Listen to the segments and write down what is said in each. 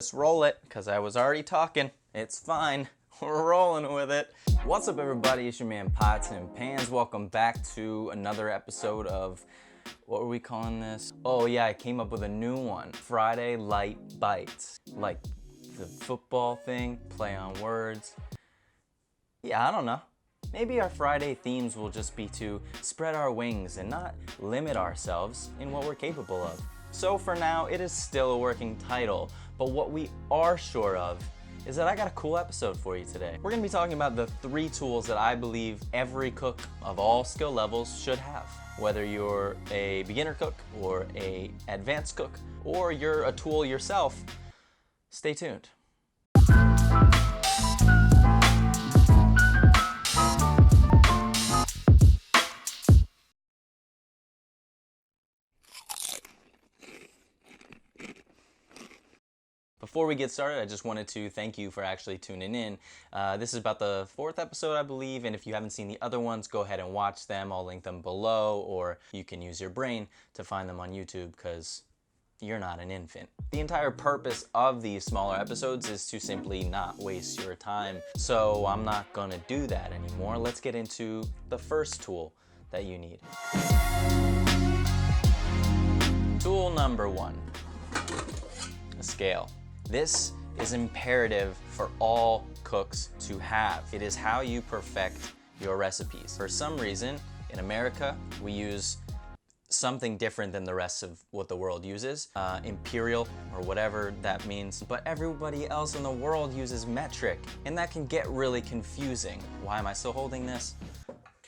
Just roll it, because I was already talking. It's fine. We're rolling with it. What's up, everybody? It's your man Pots and Pans. Welcome back to another episode of, what were we calling this? Oh yeah, I came up with a new one. Friday Light Bites. Like the football thing, play on words. Yeah, I don't know. Maybe our Friday themes will just be to spread our wings and not limit ourselves in what we're capable of. So for now, it is still a working title, but what we are sure of is that I got a cool episode for you today. We're gonna be talking about the 3 tools that I believe every cook of all skill levels should have. Whether you're a beginner cook or a advanced cook, or you're a tool yourself, stay tuned. Before we get started, I just wanted to thank you for actually tuning in. This is about the 4th episode, I believe, and if you haven't seen the other ones, go ahead and watch them. I'll link them below, or you can use your brain to find them on YouTube, because you're not an infant. The entire purpose of these smaller episodes is to simply not waste your time, so I'm not gonna do that anymore. Let's get into the first tool that you need. Tool number 1, a scale. This is imperative for all cooks to have. It is how you perfect your recipes. For some reason, in America, we use something different than the rest of what the world uses, imperial or whatever that means, but everybody else in the world uses metric, and that can get really confusing. Why am I still holding this?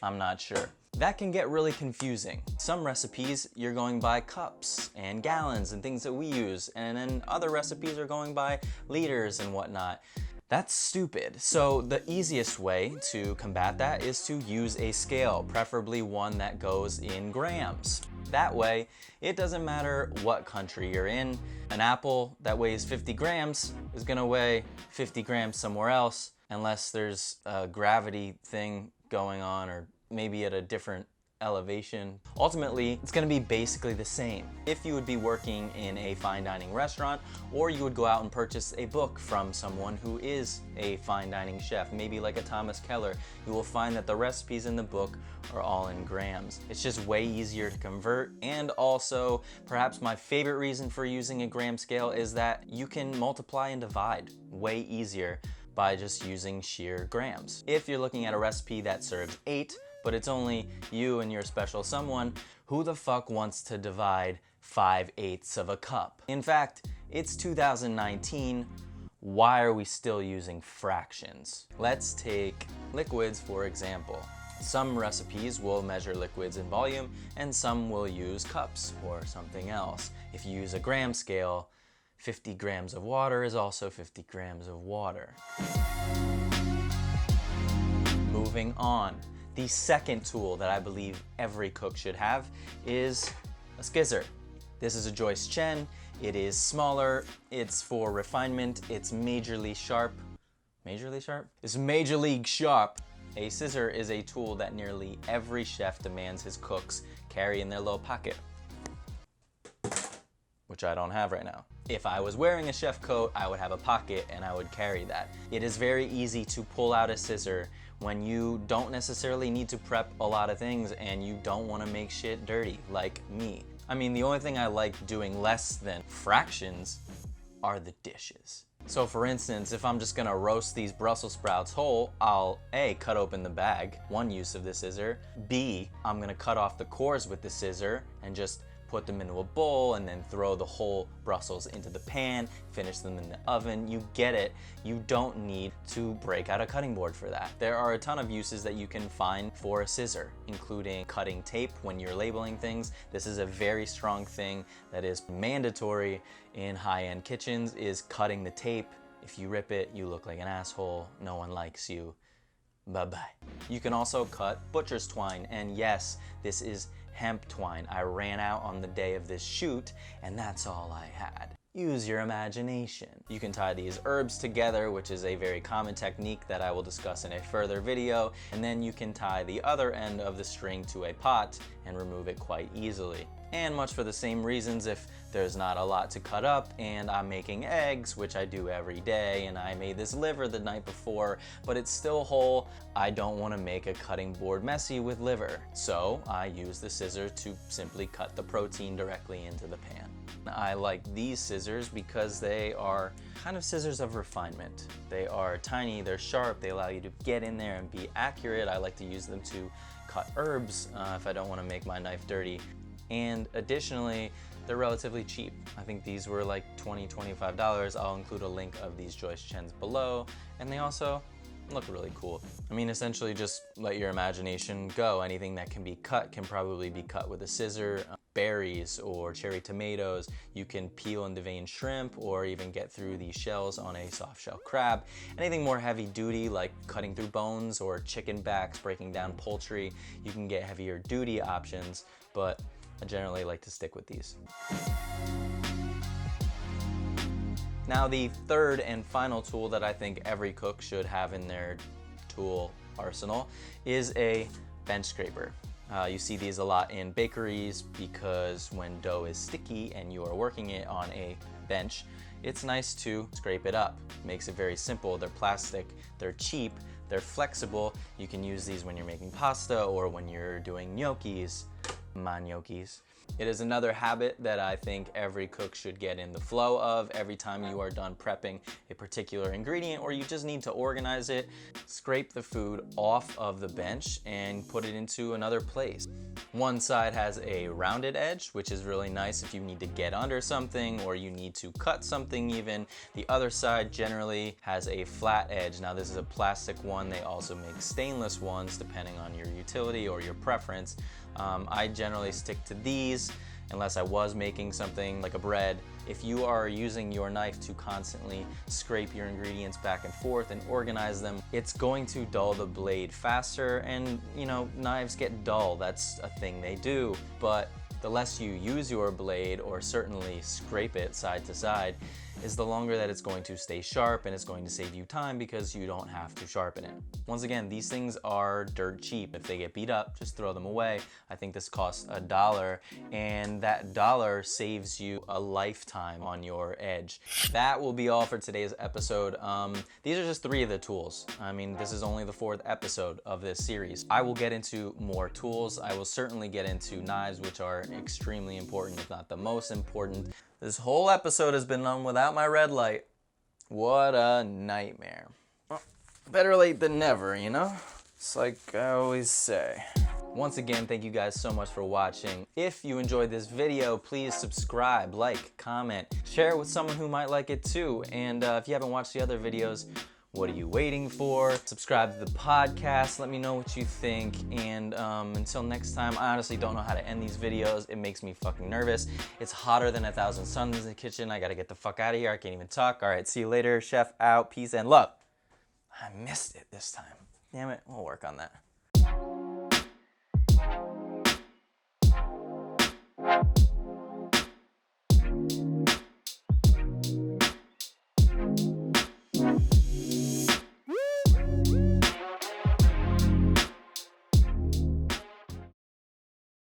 I'm not sure. That can get really confusing. Some recipes you're going by cups and gallons and things that we use, and then other recipes are going by liters and whatnot. That's stupid. So the easiest way to combat that is to use a scale, preferably one that goes in grams. That way, it doesn't matter what country you're in. An apple that weighs 50 grams is gonna weigh 50 grams somewhere else, unless there's a gravity thing going on, or maybe at a different elevation. Ultimately, it's gonna be basically the same. If you would be working in a fine dining restaurant, or you would go out and purchase a book from someone who is a fine dining chef, maybe like a Thomas Keller, you will find that the recipes in the book are all in grams. It's just way easier to convert, and also, perhaps my favorite reason for using a gram scale is that you can multiply and divide way easier by just using sheer grams. If you're looking at a recipe that serves 8, but it's only you and your special someone, who the fuck wants to divide 5/8 of a cup? In fact, it's 2019. Why are we still using fractions? Let's take liquids, for example. Some recipes will measure liquids in volume, and some will use cups or something else. If you use a gram scale, 50 grams of water is also 50 grams of water. Moving on. The second tool that I believe every cook should have is a skizzer. This is a Joyce Chen. It is smaller, it's for refinement, it's majorly sharp. Majorly sharp? It's Major League Sharp. A scissor is a tool that nearly every chef demands his cooks carry in their little pocket, which I don't have right now. If I was wearing a chef coat, I would have a pocket and I would carry that. It is very easy to pull out a scissor when you don't necessarily need to prep a lot of things and you don't want to make shit dirty, like me. I mean, the only thing I like doing less than fractions are the dishes. So for instance, if I'm just gonna roast these Brussels sprouts whole, I'll A, cut open the bag, one use of the scissor. B, I'm gonna cut off the cores with the scissor and just put them into a bowl, and then throw the whole Brussels into the pan, finish them in the oven. You get it. You don't need to break out a cutting board for that. There are a ton of uses that you can find for a scissor, including cutting tape when you're labeling things. This is a very strong thing that is mandatory in high-end kitchens, is cutting the tape. If you rip it, you look like an asshole. No one likes you. Bye-bye. You can also cut butcher's twine, and yes, this is hemp twine. I ran out on the day of this shoot, and that's all I had. Use your imagination. You can tie these herbs together, which is a very common technique that I will discuss in a further video, and then you can tie the other end of the string to a pot and remove it quite easily. And much for the same reasons, if there's not a lot to cut up and I'm making eggs, which I do every day, and I made this liver the night before, but it's still whole, I don't want to make a cutting board messy with liver. So I use the scissor to simply cut the protein directly into the pan. I like these scissors because they are kind of scissors of refinement. They are tiny, they're sharp, they allow you to get in there and be accurate. I like to use them to cut herbs if I don't want to make my knife dirty. And additionally, they're relatively cheap. I think these were like $20, $25. I'll include a link of these Joyce Chens below. And they also look really cool. I mean, essentially just let your imagination go. Anything that can be cut can probably be cut with a scissor. Berries or cherry tomatoes, you can peel and devein shrimp or even get through the shells on a soft shell crab. Anything more heavy duty like cutting through bones or chicken backs, breaking down poultry, you can get heavier duty options, but I generally like to stick with these. Now the third and final tool that I think every cook should have in their tool arsenal is a bench scraper. You see these a lot in bakeries because when dough is sticky and you are working it on a bench, it's nice to scrape it up. Makes it very simple. They're plastic, they're cheap, they're flexible. You can use these when you're making pasta or when you're doing gnocchis. My gnocchis. It is another habit that I think every cook should get in the flow of. Every time you are done prepping a particular ingredient or you just need to organize it, scrape the food off of the bench and put it into another place. One side has a rounded edge, which is really nice if you need to get under something or you need to cut something even. The other side generally has a flat edge. Now this is a plastic one. They also make stainless ones depending on your utility or your preference. I generally stick to these unless I was making something like a bread. If you are using your knife to constantly scrape your ingredients back and forth and organize them, it's going to dull the blade faster, and you know, knives get dull, that's a thing they do, but the less you use your blade or certainly scrape it side to side is the longer that it's going to stay sharp, and it's going to save you time because you don't have to sharpen it. Once again, these things are dirt cheap. If they get beat up, just throw them away. I think this costs $1, and that $1 saves you a lifetime on your edge. That will be all for today's episode. These are just 3 of the tools. I mean, this is only the 4th episode of this series. I will get into more tools. I will certainly get into knives, which are extremely important, if not the most important. This whole episode has been done without my red light. What a nightmare. Well, better late than never, you know? It's like I always say. Once again, thank you guys so much for watching. If you enjoyed this video, please subscribe, like, comment, share it with someone who might like it too. And if you haven't watched the other videos, what are you waiting for? Subscribe to the podcast, let me know what you think, and until next time, I honestly don't know how to end these videos. It makes me fucking nervous. It's hotter than 1,000 suns in the kitchen. I gotta get the fuck out of here. I can't even talk. All right, see you later. Chef out. Peace and love. I missed it this time. Damn it, we'll work on that.